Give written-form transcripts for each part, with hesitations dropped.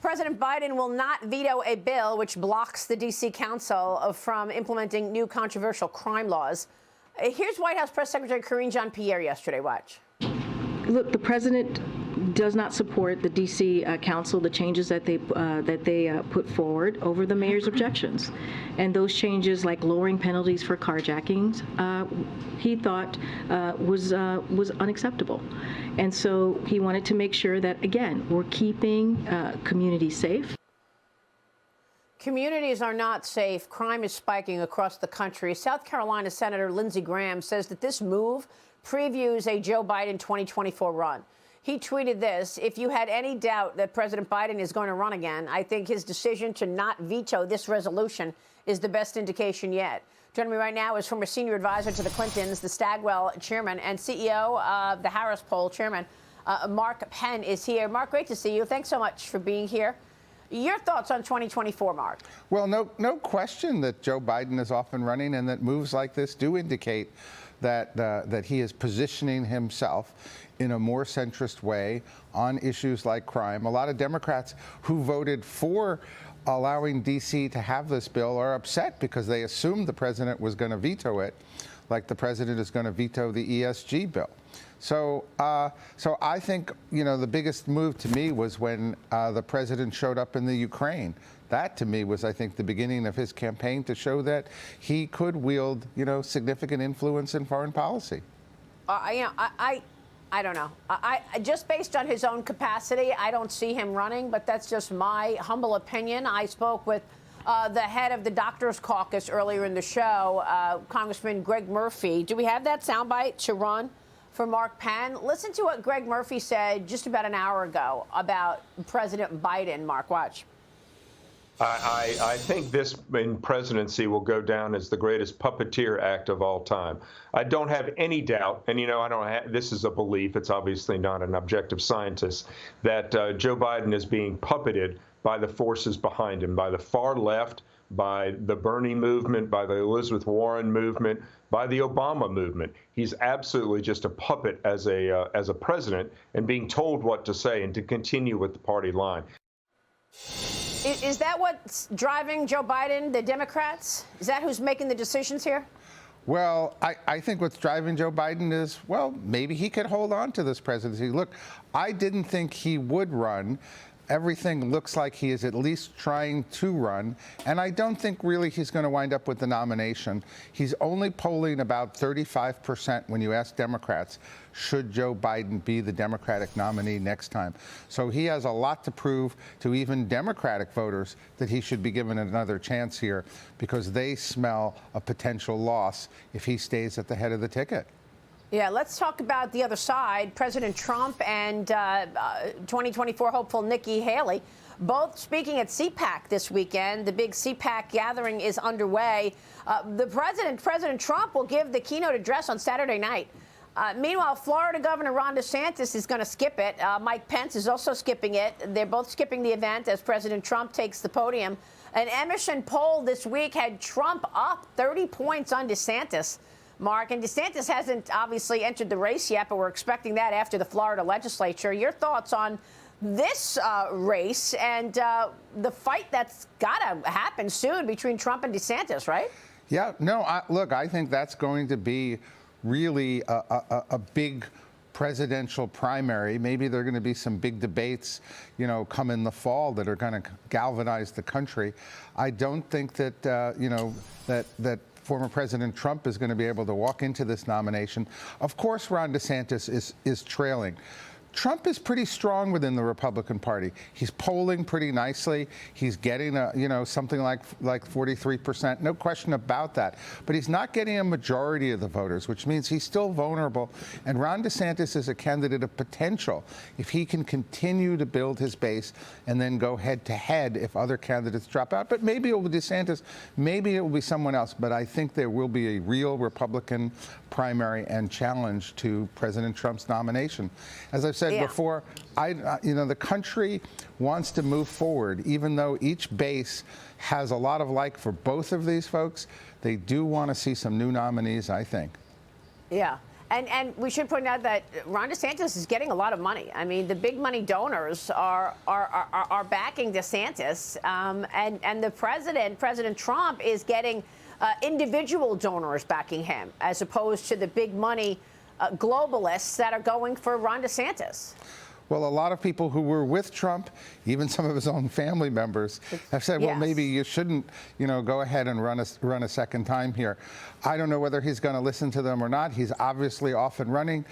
President Biden will not veto a bill which blocks the D.C. Council from implementing new controversial crime laws. Here's White House Press Secretary Karine Jean-Pierre yesterday. Watch. Look, the president does not support the D.C. Council, the changes that they put forward over the mayor's objections. And those changes, like lowering penalties for carjackings, he thought was unacceptable. And so he wanted to make sure that, again, we're keeping communities safe. Communities are not safe. Crime is spiking across the country. South Carolina Senator Lindsey Graham says that this move previews a Joe Biden 2024 run. He tweeted this: if you had any doubt that President Biden is going to run again, I think his decision to not veto this resolution is the best indication yet. Joining me right now is former senior advisor to the Clintons, the Stagwell chairman, and CEO of the Harris Poll chairman, Mark Penn is here. Mark, great to see you. Thanks so much for being here. Your thoughts on 2024, Mark? Well, no question that Joe Biden is off and running, and that moves like this do indicate that he is positioning himself in a more centrist way on issues like crime. A lot of Democrats who voted for allowing D.C. to have this bill are upset because they assumed the president was going to veto it, like the president is going to veto the ESG bill. So I think, the biggest move to me was when the president showed up in the Ukraine. That, to me, was, I think, the beginning of his campaign to show that he could wield, significant influence in foreign policy. I don't know. I just based on his own capacity, I don't see him running, but that's just my humble opinion. I spoke with the head of the Doctors Caucus earlier in the show, Congressman Greg Murphy. Do we have that soundbite to run for Mark Penn? Listen to what Greg Murphy said just about an hour ago about President Biden. Mark, watch. I think this presidency will go down as the greatest puppeteer act of all time. I don't have any doubt, and this is a belief, it's obviously not an objective scientist, that Joe Biden is being puppeted by the forces behind him, by the far left, by the Bernie movement, by the Elizabeth Warren movement, by the Obama movement. He's absolutely just a puppet as a president, and being told what to say and to continue with the party line. Is that what's driving Joe Biden, the Democrats? Is that who's making the decisions here? Well, I think what's driving Joe Biden is, well, maybe he could hold on to this presidency. Look, I didn't think he would run. Everything looks like he is at least trying to run, and I don't think really he's going to wind up with the nomination. He's only polling about 35% when you ask Democrats, should Joe Biden be the Democratic nominee next time? So he has a lot to prove to even Democratic voters that he should be given another chance here, because they smell a potential loss if he stays at the head of the ticket. Yeah, let's talk about the other side. President Trump and 2024 hopeful Nikki Haley both speaking at CPAC this weekend. The big CPAC gathering is underway. President Trump will give the keynote address on Saturday night. Meanwhile, Florida Governor Ron DeSantis is going to skip it. Mike Pence is also skipping it. They're both skipping the event as President Trump takes the podium. An Emerson poll this week had Trump up 30 points on DeSantis. Mark, and DeSantis hasn't obviously entered the race yet, but we're expecting that after the Florida legislature. Your thoughts on this race and the fight that's got to happen soon between Trump and DeSantis, right? Yeah, no, look, I think that's going to be really a big presidential primary. Maybe there are going to be some big debates, come in the fall that are going to galvanize the country. I don't think that, that former President Trump is going to be able to walk into this nomination. Of course, Ron DeSantis is trailing. Trump is pretty strong within the Republican Party. He's polling pretty nicely. He's getting something like 43%, no question about that. But he's not getting a majority of the voters, which means he's still vulnerable. And Ron DeSantis is a candidate of potential if he can continue to build his base and then go head to head if other candidates drop out. But maybe it will be DeSantis, maybe it will be someone else. But I think there will be a real Republican primary and challenge to President Trump's nomination. As I've said before, the country wants to move forward, even though each base has a lot of like for both of these folks. They do want to see some new nominees, I think. Yeah. And we should point out that Ron DeSantis is getting a lot of money. I mean, the big money donors are backing DeSantis, and the President Trump, is getting individual donors backing him, as opposed to the big money globalists that are going for Ron DeSantis. Well, a lot of people who were with Trump, even some of his own family members, have said, well, maybe you shouldn't, go ahead and run a second time here. I don't know whether he's going to listen to them or not. He's obviously off and running.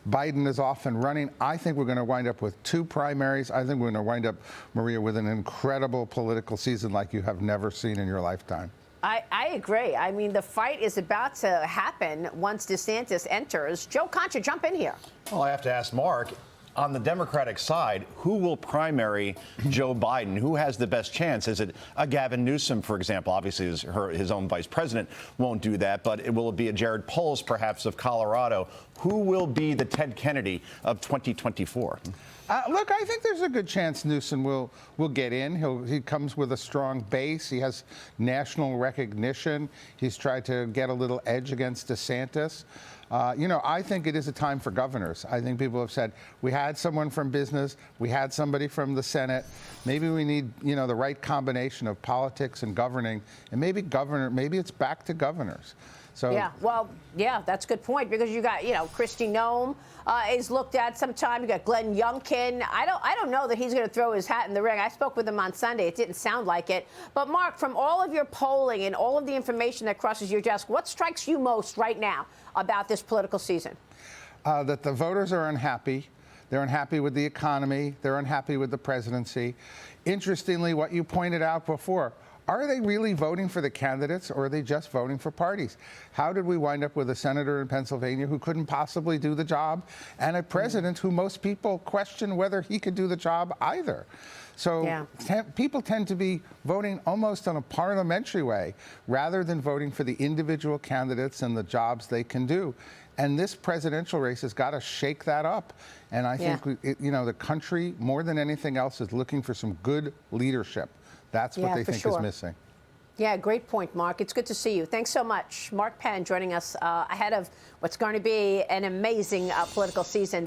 Biden is off and running. I think we're going to wind up with 2 primaries. I think we're going to wind up, Maria, with an incredible political season like you have never seen in your lifetime. I agree. I mean, the fight is about to happen once DeSantis enters. Joe Concha, jump in here. Well, I have to ask Mark, on the Democratic side, who will primary Joe Biden? Who has the best chance? Is it a Gavin Newsom, for example? Obviously, his own vice president won't do that, but will it be a Jared Polis, perhaps, of Colorado? Who will be the Ted Kennedy of 2024? Look, I think there's a good chance Newsom will get in. He comes with a strong base. He has national recognition. He's tried to get a little edge against DeSantis. I think it is a time for governors. I think people have said, we had someone from business, we had somebody from the Senate. Maybe we need, the right combination of politics and governing, and maybe it's back to governors. So that's a good point, because you got, Kristi Noem is looked at sometime. You got Glenn Youngkin. I don't know that he's going to throw his hat in the ring. I spoke with him on Sunday. It didn't sound like it. But Mark, from all of your polling and all of the information that crosses your desk, what strikes you most right now about this political season? That the voters are unhappy. They're unhappy with the economy. They're unhappy with the presidency. Interestingly, what you pointed out before, are they really voting for the candidates, or are they just voting for parties? How did we wind up with a senator in Pennsylvania who couldn't possibly do the job, and a president who most people question whether he could do the job either? So people tend to be voting almost on a parliamentary way rather than voting for the individual candidates and the jobs they can do. And this presidential race has got to shake that up. And I think, the country, more than anything else, is looking for some good leadership. That's what they think is missing. Yeah, great point, Mark. It's good to see you. Thanks so much. Mark Penn joining us ahead of what's going to be an amazing political season.